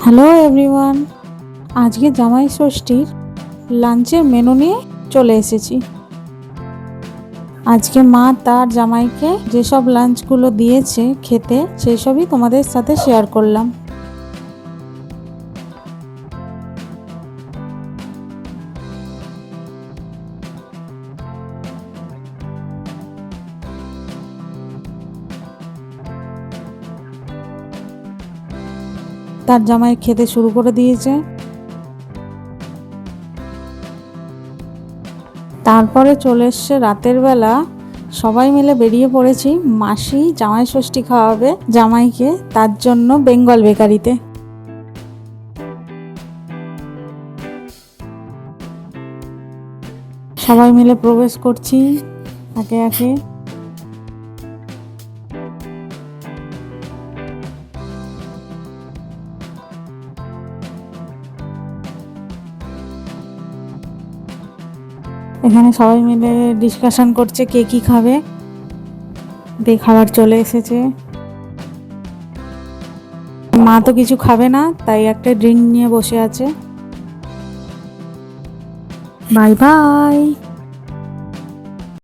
Hello everyone, আজকে জামাই ষষ্ঠীর লাঞ্চের মেনু নিয়ে চলে এসেছি। আজকে মা তার জামাইকে যেসব লাঞ্চগুলো দিয়েছে খেতে, সেই সবই তোমাদের সাথে শেয়ার করলাম। তার জামাই খেতে শুরু করে দিয়েছে। তারপরে চলে এসছে রাতের বেলা, সবাই মিলে বেরিয়ে পড়েছি। মাসি জামাই ষষ্ঠী খাওয়াবে জামাইকে, তার জন্য বেঙ্গল বেকারিতে। সবাই মিলে প্রবেশ করছি একে একে। এখানে সবাই মিলে ডিসকাশন করছে কে কি খাবে। খাবার চলে এসেছে। মা তো কিছু খাবে না, তাই একটা ড্রিঙ্ক নিয়ে বসে আছে। Bye bye.